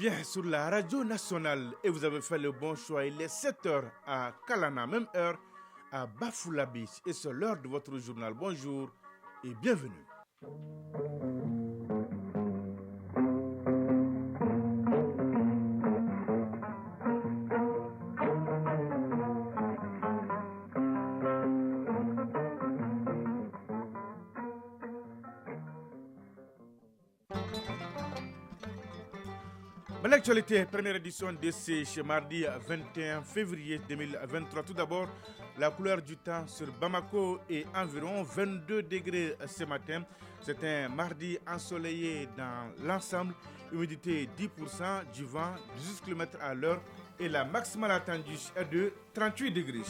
bien sur la radio nationale et vous avez fait le bon choix. Il est 7h à Kalana, même heure à Bafouladji. Et c'est l'heure de votre journal. Bonjour et bienvenue. L'actualité, première édition de ce mardi 21 février 2023. Tout d'abord, la couleur du temps sur Bamako est environ 22 degrés ce matin. C'est un mardi ensoleillé dans l'ensemble. Humidité 10%, du vent 18 km à l'heure et la maximale attendue est de 38 degrés.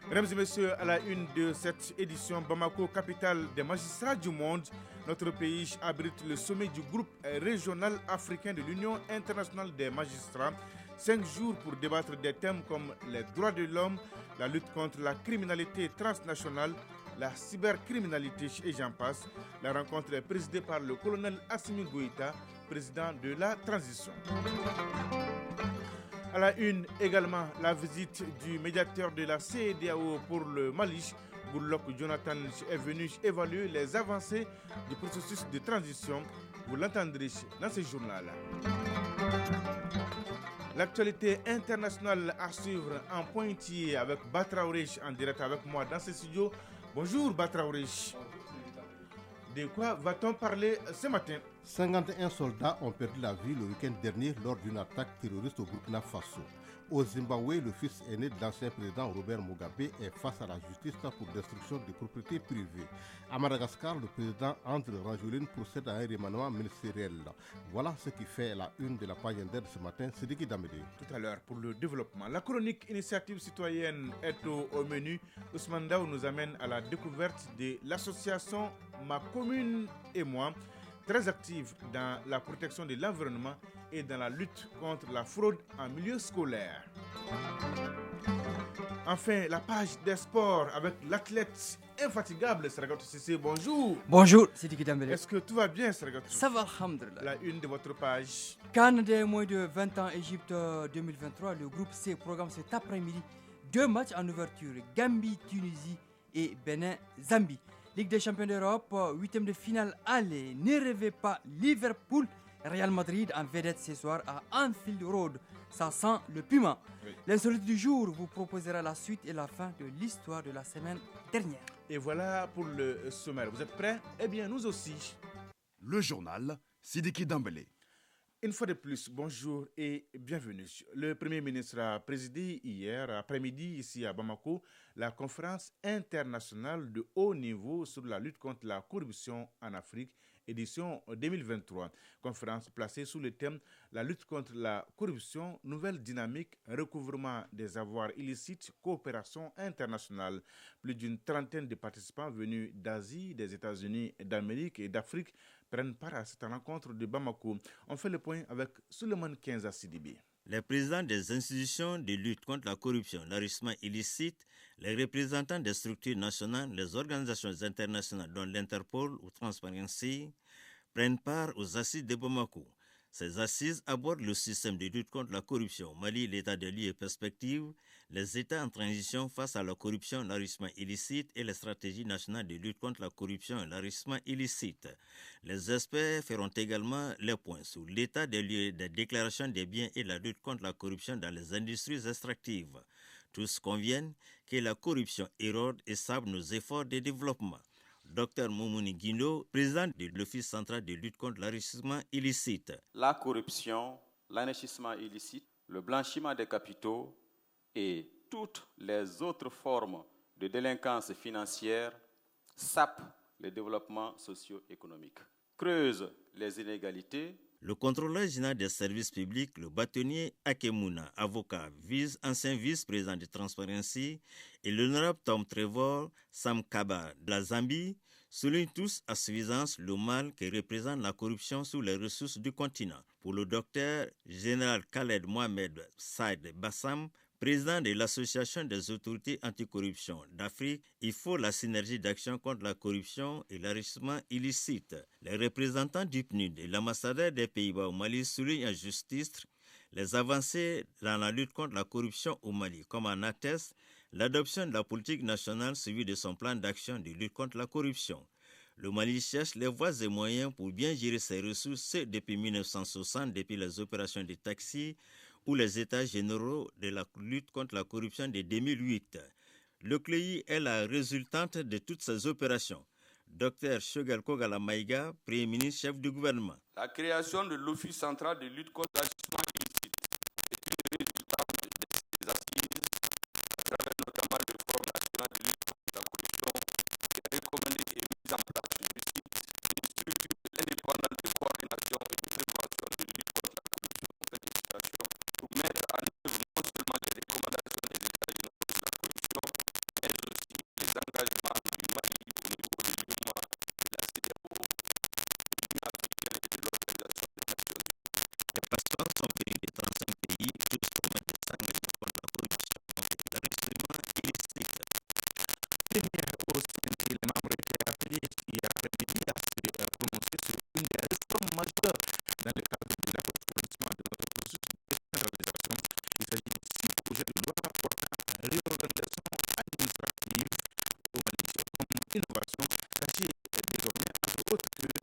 Mesdames et messieurs, à la une de cette édition, Bamako, capitale des magistrats du monde, notre pays abrite le sommet du groupe régional africain de l'Union internationale des magistrats. 5 jours pour débattre des thèmes comme les droits de l'homme, la lutte contre la criminalité transnationale, la cybercriminalité et j'en passe. La rencontre est présidée par le colonel Assimi Goïta, président de la transition. À la une également, la visite du médiateur de la CEDEAO pour le Mali, Goodluck Jonathan, est venu évaluer les avancées du processus de transition. Vous l'entendrez dans ce journal. L'actualité internationale à suivre en pointillé avec Batraoré en direct avec moi dans ce studio. Bonjour Batraoré. De quoi va-t-on parler ce matin? 51 soldats ont perdu la vie le week-end dernier lors d'une attaque terroriste au Burkina Faso. Au Zimbabwe, le fils aîné de l'ancien président Robert Mugabe est face à la justice pour destruction de propriétés privées. À Madagascar, le président André Rajoelina procède à un remaniement ministériel. Voilà ce qui fait la une de la page inter de ce matin, Sidiki Damede. Tout à l'heure, pour le développement, la chronique initiative citoyenne est au menu. Ousmane Daou nous amène à la découverte de l'association Ma Commune et Moi, très active dans la protection de l'environnement et dans la lutte contre la fraude en milieu scolaire. Enfin, la page des sports avec l'athlète infatigable Sergatou Cissé. Bonjour. Bonjour, Sidiki Dambélé. Est-ce que tout va bien, Sergatou? Ça va, alhamdoulilah. La une de votre page. CAN des moins de 20 ans Égypte 2023, le groupe C programme cet après-midi 2 matchs en ouverture, Gambie, Tunisie et Bénin, Zambie. Ligue des champions d'Europe, 8e de finale aller. Ne rêvez pas, Liverpool, Real Madrid en vedette ce soir à Anfield Road. Ça sent le piment. Oui. L'insolite du jour vous proposera la suite et la fin de l'histoire de la semaine dernière. Et voilà pour le sommaire. Vous êtes prêts? Eh bien, nous aussi. Le journal Sidiki Dambélé. Une fois de plus, bonjour et bienvenue. Le Premier ministre a présidé hier après-midi ici à Bamako la conférence internationale de haut niveau sur la lutte contre la corruption en Afrique, édition 2023. Conférence placée sous le thème « La lutte contre la corruption, nouvelle dynamique, recouvrement des avoirs illicites, coopération internationale ». Plus d'une trentaine de participants venus d'Asie, des États-Unis, d'Amérique et d'Afrique prennent part à cette rencontre de Bamako. On fait le point avec Souleymane Kenza Sidibé. Les présidents des institutions de lutte contre la corruption, l'enrichissement illicite, les représentants des structures nationales, les organisations internationales dont l'Interpol ou Transparency prennent part aux assises de Bamako. Ces assises abordent le système de lutte contre la corruption, Mali, l'état de lieux et perspectives, les États en transition face à la corruption, l'enrichissement illicite et les stratégies nationales de lutte contre la corruption et l'enrichissement illicite. Les experts feront également les points sur l'état des lieux des déclarations des biens et la lutte contre la corruption dans les industries extractives. Tous conviennent que la corruption érode et sape nos efforts de développement. Dr Moumouni Guindo, président de l'Office central de lutte contre l'enrichissement illicite. La corruption, l'enrichissement illicite, le blanchiment des capitaux et toutes les autres formes de délinquance financière sapent le développement socio-économique, creusent les inégalités. Le contrôleur général des services publics, le bâtonnier Akemouna, avocat, ancien vice-président de Transparency, et l'honorable Tom Trevor Sam Kaba de la Zambie, soulignent tous à suffisance le mal que représente la corruption sur les ressources du continent. Pour le docteur général Khaled Mohamed Saïd Bassam, Président de l'Association des autorités anticorruption d'Afrique, il faut la synergie d'action contre la corruption et l'enrichissement illicite. Les représentants du PNUD et l'ambassadeur des Pays-Bas au Mali soulignent à juste titre les avancées dans la lutte contre la corruption au Mali, comme en atteste l'adoption de la politique nationale suivie de son plan d'action de lutte contre la corruption. Le Mali cherche les voies et moyens pour bien gérer ses ressources depuis 1960, depuis les opérations de taxi ou les états généraux de la lutte contre la corruption de 2008. Le CLEI est la résultante de toutes ces opérations. Dr Choguel Kogala Maïga, Premier ministre, chef du gouvernement. La création de l'Office central de lutte contre l'enrichissement illicite est une résultat des assises à travers notamment le Forum national de lutte contre la corruption qui a recommandé et mis en place une structure indépendante de coordination et de prévention de lutte contre la corruption pour mettre en œuvre non seulement les recommandations des États généraux de la corruption, mais aussi les engagements du Mali au niveau du mouvement de la CEDEAO, de l'Union africaine et de l'Organisation des Nations Unies. Les personnes sont venues de 35 pays, tous pour mettre s'engager contre la corruption et l'enrichissement illicite. Première au sein les membres étaient appelés hier après-midi à se prononcer sur une des réformes majeures dans le cadre de l'approfondissement de notre processus de décentralisation. Il s'agit de 6 projets de loi portant réorganisation administrative au Mali comme innovation. Sachez désormais, entre autres, que le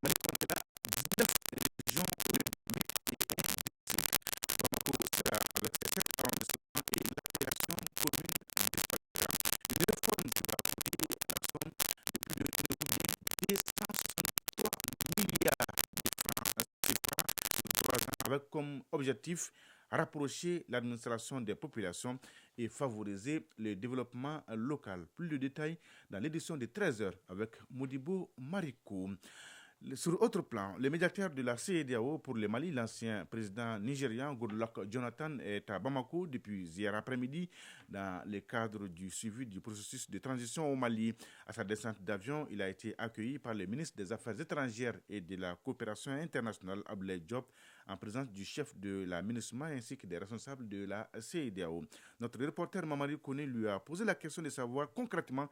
Mali comptera 19 régions républiques et instituts. Bamako sera avec 7 arrondissements et la création commune disparaîtra. Une réforme qui va coûter la somme de plus de 263 milliards de francs CFA sur 3 ans, avec comme objectif rapprocher l'administration des populations et favoriser le développement local. Plus de détails dans l'édition de 13h avec Modibo Mariko. Sur autre plan, le médiateur de la CEDEAO pour le Mali, l'ancien président nigérian Goodluck Jonathan, est à Bamako depuis hier après-midi dans le cadre du suivi du processus de transition au Mali. À sa descente d'avion, il a été accueilli par le ministre des Affaires étrangères et de la coopération internationale, Abdoulaye Diop, en présence du chef de la MINUSMA ainsi que des responsables de la CEDEAO. Notre reporter Mamadi Kone lui a posé la question de savoir concrètement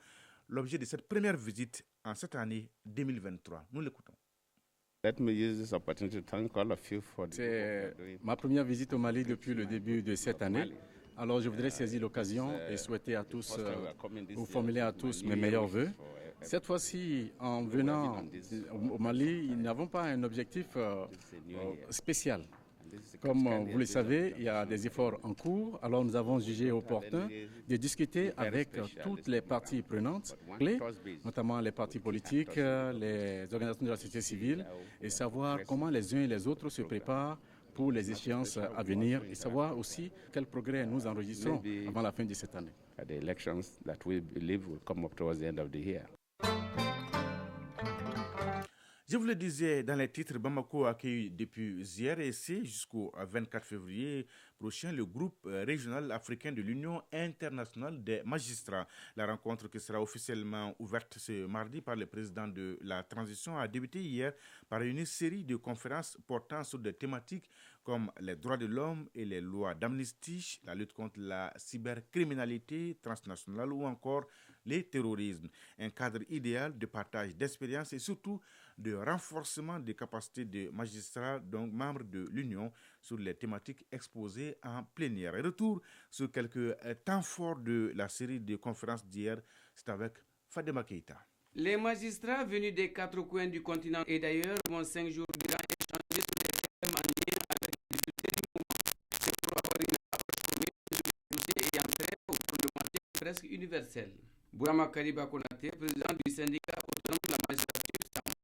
l'objet de cette première visite en cette année 2023. Nous l'écoutons. C'est ma première visite au Mali depuis le début de cette année. Alors je voudrais saisir l'occasion et souhaiter à tous, ou formuler à tous mes meilleurs vœux. Cette fois-ci, en venant au Mali, nous n'avons pas un objectif spécial. Comme vous le savez, il y a des efforts en cours, alors nous avons jugé opportun de discuter avec toutes les parties prenantes, notamment les partis politiques, les organisations de la société civile, et savoir comment les uns et les autres se préparent pour les échéances à venir et savoir aussi quel progrès nous enregistrons avant la fin de cette année. Je vous le disais dans les titres, Bamako accueille depuis hier et c'est jusqu'au 24 février prochain le groupe régional africain de l'Union internationale des magistrats. La rencontre qui sera officiellement ouverte ce mardi par le président de la transition a débuté hier par une série de conférences portant sur des thématiques comme les droits de l'homme et les lois d'amnistie, la lutte contre la cybercriminalité transnationale ou encore le terrorisme. Un cadre idéal de partage d'expériences et surtout de renforcement des capacités des magistrats, donc membres de l'Union, sur les thématiques exposées en plénière. Retour sur quelques temps forts de la série de conférences d'hier, c'est avec Fadema Keita. Les magistrats venus des 4 coins du continent et d'ailleurs vont 5 jours durant échanger sur des thèmes en lien avec les difficultés du moment. C'est pour avoir une approche commune de dossiers ayant trait aux problématiques presque universelles. Bourama Kariba Konaté, président du syndicat autonome de la magistrature.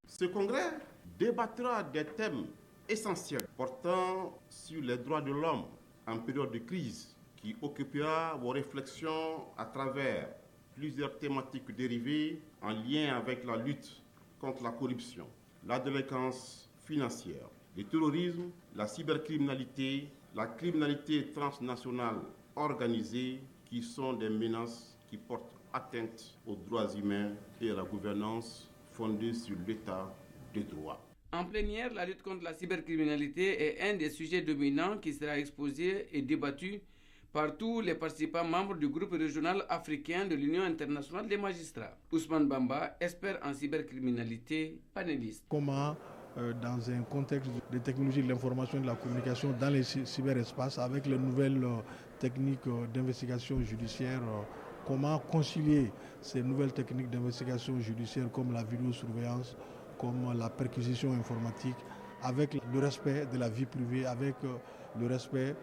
Ce congrès débattra des thèmes essentiels portant sur les droits de l'homme en période de crise qui occupera vos réflexions à travers plusieurs thématiques dérivées en lien avec la lutte contre la corruption, la délinquance financière, le terrorisme, la cybercriminalité, la criminalité transnationale organisée qui sont des menaces qui portent atteinte aux droits humains et à la gouvernance fondée sur l'état de droit. En plénière, la lutte contre la cybercriminalité est un des sujets dominants qui sera exposé et débattu Partout, les participants membres du groupe régional africain de l'Union internationale des magistrats. Ousmane Bamba, expert en cybercriminalité, panéliste. Comment dans un contexte de technologie de l'information et de la communication dans les cyberespaces avec les nouvelles techniques d'investigation judiciaire, comment concilier ces nouvelles techniques d'investigation judiciaire comme la vidéosurveillance, comme la perquisition informatique, avec le respect de la vie privée, avec le respect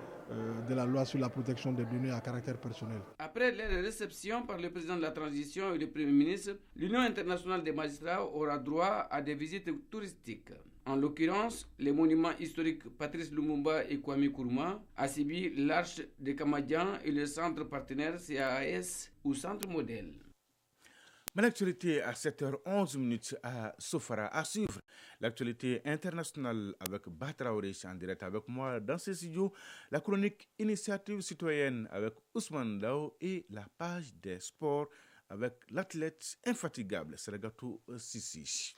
de la loi sur la protection des données à caractère personnel. Après leur réception par le président de la transition et le Premier ministre, l'Union internationale des magistrats aura droit à des visites touristiques. En l'occurrence, les monuments historiques Patrice Lumumba et Kwame Nkrumah, Asibi, l'Arche de Kamadian et le centre partenaire CAS ou Centre Modèle. Mais l'actualité à 7h11 à Sofara. À suivre l'actualité internationale avec Batraoré en direct avec moi dans ce studio. La chronique Initiative citoyenne avec Ousmane Dao et la page des sports avec l'athlète infatigable Sergatou Sissi.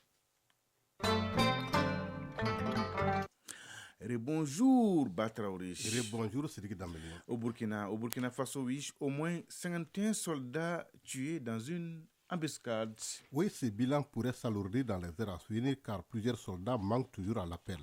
Bonjour Batraoré. Bonjour Cédric Dambélé. Au Burkina Faso, oui, au moins 51 soldats tués dans une embuscade. Oui, ce bilan pourrait s'alourdir dans les heures à venir car plusieurs soldats manquent toujours à l'appel.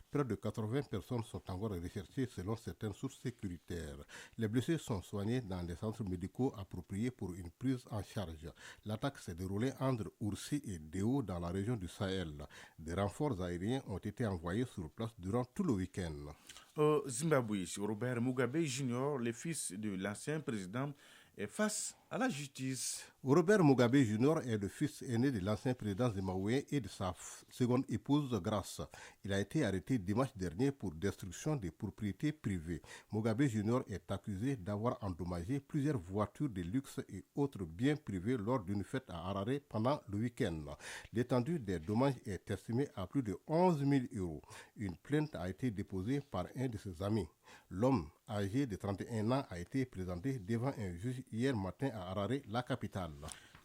Près de 80 personnes sont encore recherchées selon certaines sources sécuritaires. Les blessés sont soignés dans des centres médicaux appropriés pour une prise en charge. L'attaque s'est déroulée entre Oursi et Déo dans la région du Sahel. Des renforts aériens ont été envoyés sur place durant tout le week-end. Au Zimbabwe, Robert Mugabe Jr., le fils de l'ancien président, est face à la justice. Robert Mugabe Jr. est le fils aîné de l'ancien président zimbabwéen et de sa seconde épouse Grace. Il a été arrêté dimanche dernier pour destruction des propriétés privées. Mugabe Jr. est accusé d'avoir endommagé plusieurs voitures de luxe et autres biens privés lors d'une fête à Harare pendant le week-end. L'étendue des dommages est estimée à plus de 11 000 €. Une plainte a été déposée par un de ses amis. L'homme, âgé de 31 ans, a été présenté devant un juge hier matin à Harare, la capitale.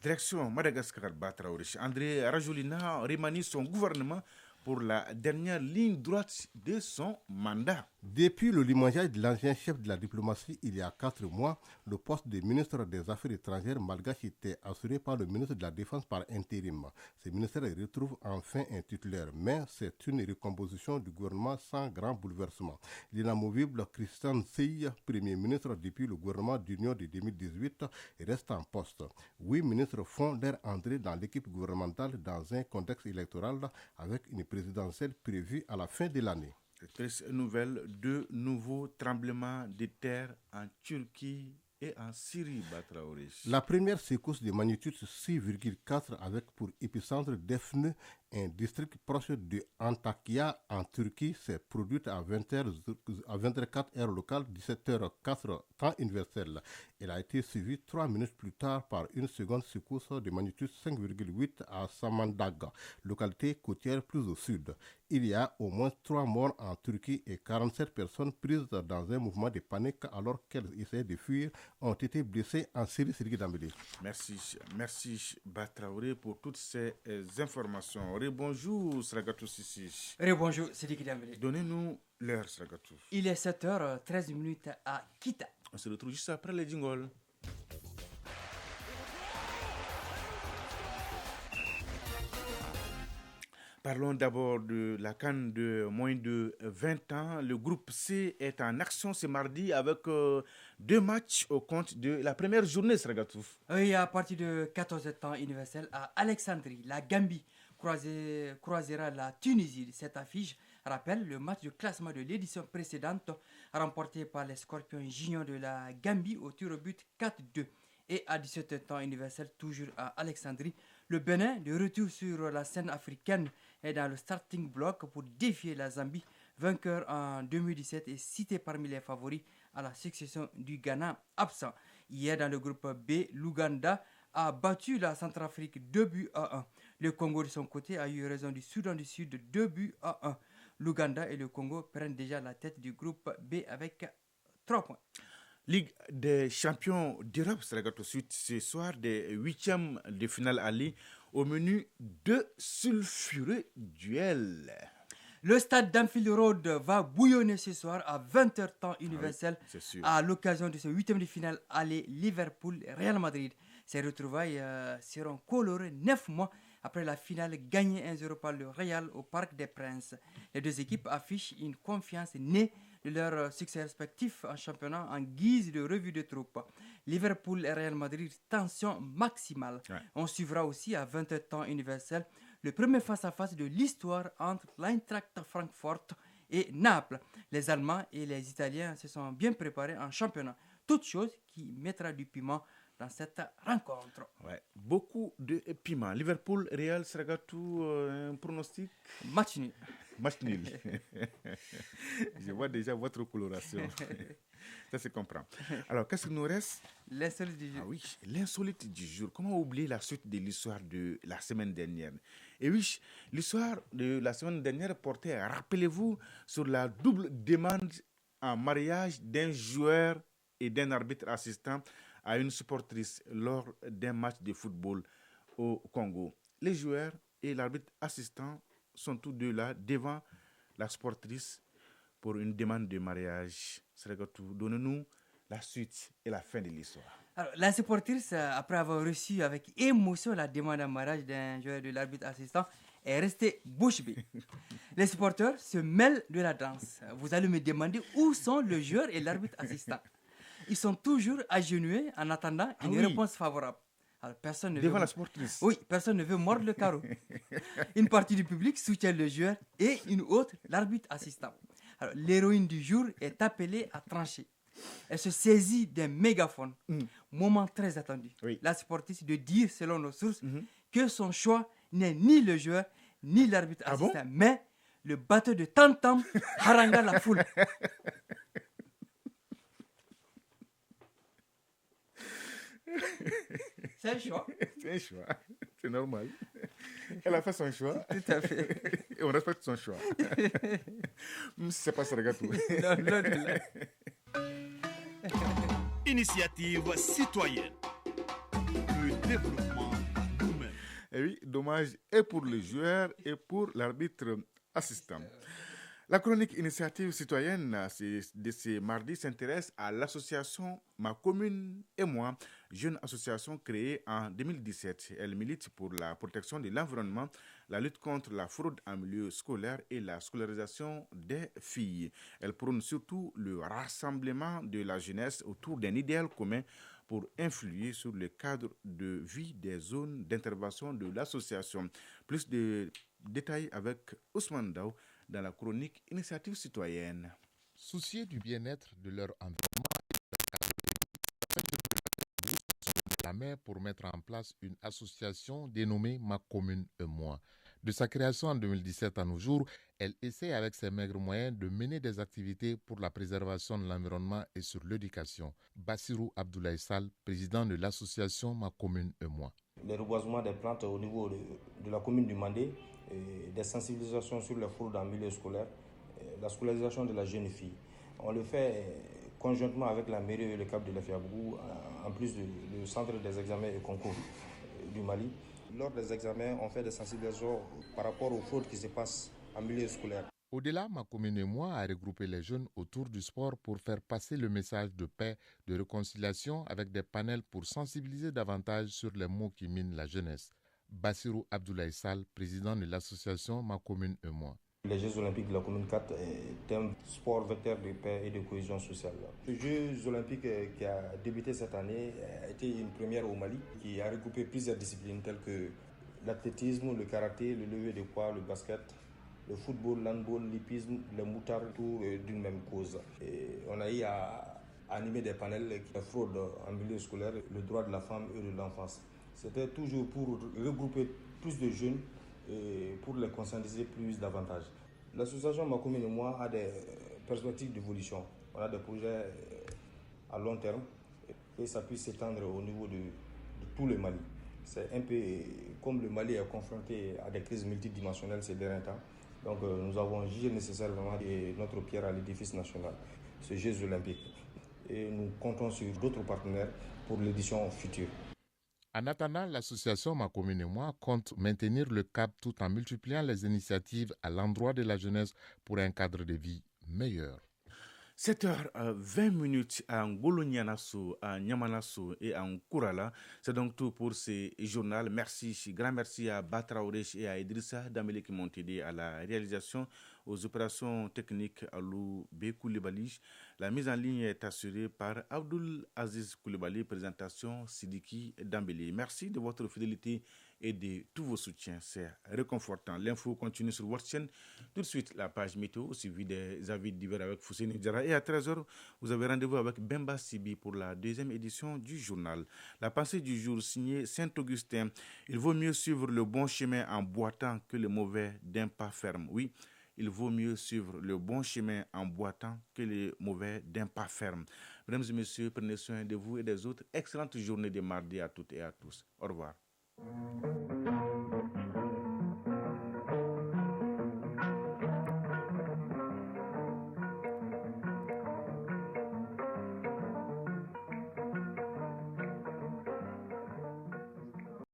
Direction Madagascar, Batraoré. André Rajolina remanie son gouvernement pour la dernière ligne droite de son mandat. Depuis le limogeage de l'ancien chef de la diplomatie il y a 4 mois, le poste de ministre des Affaires étrangères malgache était assuré par le ministre de la Défense par intérim. Ce ministère retrouve enfin un titulaire, mais c'est une recomposition du gouvernement sans grand bouleversement. L'inamovible Christian Sey, Premier ministre depuis le gouvernement d'union de 2018, reste en poste. 8 ministres font leur entrée dans l'équipe gouvernementale dans un contexte électoral avec une présidentielle prévue à la fin de l'année. Triste nouvelle, de nouveaux tremblements de terre en Turquie et en Syrie, Batraoré. La première secousse de magnitude 6,4 avec pour épicentre Defne, un district proche de Antakya en Turquie, s'est produite à 24 heures locales, 17h04 temps universel. Elle a été suivie 3 minutes plus tard par une seconde secousse de magnitude 5,8 à Samandaga, localité côtière plus au sud. Il y a au moins 3 morts en Turquie et 47 personnes prises dans un mouvement de panique alors qu'elles essayaient de fuir ont été blessées en Syrie. Merci Batraoré pour toutes ces informations. Bonjour Sragatou Sissi. Bonjour Sidiki Dambélé. Donnez-nous l'heure Sragatou. Il est 7h13 à Kita. On se retrouve juste après les jingles. Parlons d'abord de la CAN de moins de 20 ans. Le groupe C est en action ce mardi avec 2 matchs au compte de la première journée, Sragatou. Oui, à partir de 14 temps universel à Alexandrie, la Gambie croisera la Tunisie. Cette affiche rappelle le match de classement de l'édition précédente remporté par les Scorpions Juniors de la Gambie au tir au but 4-2. Et à 17 temps universel, toujours à Alexandrie, le Bénin, de retour sur la scène africaine, est dans le starting block pour défier la Zambie, vainqueur en 2017 et cité parmi les favoris à la succession du Ghana absent. Hier, dans le groupe B, l'Ouganda a battu la Centrafrique 2-1. Le Congo, de son côté, a eu raison du Soudan du Sud 2-1. L'Ouganda et le Congo prennent déjà la tête du groupe B avec 3 points. Ligue des champions d'Europe sera suite ce soir des 8e de finale aller au menu 2 sulfureux duels. Le stade d'Anfield Road va bouillonner ce soir à 20h temps universel à l'occasion de ce 8e de finale aller Liverpool-Real Madrid. Ces retrouvailles seront colorées 9 mois après la finale gagnée 1-0 par le Real au Parc des Princes. Les deux équipes affichent une confiance née de leurs succès respectifs en championnat en guise de revue de troupes. Liverpool et Real Madrid, tension maximale. Ouais. On suivra aussi à 20h temps universel le premier face-à-face de l'histoire entre l'Eintracht Francfort et Naples. Les Allemands et les Italiens se sont bien préparés en championnat. Toute chose qui mettra du piment dans cette rencontre. Ouais, beaucoup de piment. Liverpool, Real, Sragatou, un pronostic? Match nul. Match nul. Je vois déjà votre coloration. Ça se comprend. Alors, qu'est-ce qu'il nous reste? L'insolite du jour. Ah oui, l'insolite du jour. Comment oublier la suite de l'histoire de la semaine dernière? Et oui, l'histoire de la semaine dernière portait, rappelez-vous, sur la double demande en mariage d'un joueur et d'un arbitre assistant à une supportrice lors d'un match de football au Congo. Les joueurs et l'arbitre assistant sont tous deux là devant la supportrice pour une demande de mariage. Donnez-nous la suite et la fin de l'histoire. Alors, la supportrice, après avoir reçu avec émotion la demande en mariage d'un joueur de l'arbitre assistant, est restée bouche bée. Les supporters se mêlent de la danse. Vous allez me demander où sont le joueur et l'arbitre assistant. Ils sont toujours agenouillés en attendant une réponse favorable. Alors, personne ne devant la sportrice. Oui, personne ne veut mordre le carreau. Une partie du public soutient le joueur et une autre l'arbitre assistant. Alors, l'héroïne du jour est appelée à trancher. Elle se saisit d'un mégaphone, moment très attendu. Oui. La sportrice de dire, selon nos sources, que son choix n'est ni le joueur ni l'arbitre assistant, mais le batteur de tam-tam haranga la foule. C'est un choix. C'est un choix. C'est normal. Elle a fait son choix. Tout à fait. Et on respecte son choix. C'est pas ça, regarde tout. Initiative citoyenne. Le développement à nous-mêmes. Et oui, dommage et pour le joueur et pour l'arbitre assistant. La chronique initiative citoyenne de ce mardi s'intéresse à l'association Ma Commune et Moi, jeune association créée en 2017. Elle milite pour la protection de l'environnement, la lutte contre la fraude en milieu scolaire et la scolarisation des filles. Elle prône surtout le rassemblement de la jeunesse autour d'un idéal commun pour influer sur le cadre de vie des zones d'intervention de l'association. Plus de détails avec Ousmane Daou dans la chronique Initiative citoyenne. Souciés du bien-être de leur environnement et la main pour mettre en place une association dénommée Ma Commune et Moi. De sa création en 2017 à nos jours, elle essaie avec ses maigres moyens de mener des activités pour la préservation de l'environnement et sur l'éducation. Bassirou Abdoulaye Sall, président de l'association Ma Commune et Moi. Les reboisements des plantes au niveau de la commune du Mandé, des sensibilisations sur les fraudes en milieu scolaire, la scolarisation de la jeune fille. On le fait conjointement avec la mairie et le CAP de la Fiabrou, en plus du centre des examens et concours du Mali. Lors des examens, on fait des sensibilisations par rapport aux fraudes qui se passent en milieu scolaire. Au-delà, Ma Commune et Moi a regroupé les jeunes autour du sport pour faire passer le message de paix, de réconciliation avec des panels pour sensibiliser davantage sur les maux qui minent la jeunesse. Bassirou Abdoulaye Sall, président de l'association Ma Commune et Moi. Les Jeux Olympiques de la Commune 4 est un sport vecteur de paix et de cohésion sociale. Les Jeux Olympiques qui a débuté cette année a été une première au Mali qui a regroupé plusieurs disciplines telles que l'athlétisme, le karaté, le lever de poids, le basket, le football, l'handball, l'hippisme, le moutard, tout d'une même cause. Et on a eu à animer des panels qui fraudent en milieu scolaire, le droit de la femme et de l'enfance. C'était toujours pour regrouper plus de jeunes et pour les conscientiser plus davantage. L'association Ma Commune et Moi a des perspectives d'évolution. On a des projets à long terme et ça puisse s'étendre au niveau de tout le Mali. C'est un peu comme le Mali est confronté à des crises multidimensionnelles ces derniers temps. Donc nous avons jugé nécessaire vraiment de notre pierre à l'édifice national, ces Jeux Olympiques. Et nous comptons sur d'autres partenaires pour l'édition future. En attendant, l'association Ma Commune et Moi compte maintenir le cap tout en multipliant les initiatives à l'endroit de la jeunesse pour un cadre de vie meilleur. 7h20 à Ngolonyanasso, à Nyamanasso et à Nkourala. C'est donc tout pour ce journal. Grand merci à Batraoresh et à Idrissa Damele qui m'ont aidé à la réalisation, aux opérations techniques à Lou B. Koulibaly. La mise en ligne est assurée par Abdul Aziz Koulibaly, présentation Sidiki Dambélé. Merci de votre fidélité et de tous vos soutiens. C'est réconfortant. L'info continue sur votre chaîne. Tout de suite, la page météo, suivie des avis divers avec Fousseni Diarra. Et à 13h, vous avez rendez-vous avec Bemba Sibi pour la deuxième édition du journal. La pensée du jour signée Saint-Augustin. Il vaut mieux suivre le bon chemin en boitant que le mauvais d'un pas ferme. Oui, il vaut mieux suivre le bon chemin en boitant que le mauvais d'un pas ferme. Mesdames et messieurs, prenez soin de vous et des autres. Excellente journée de mardi à toutes et à tous. Au revoir.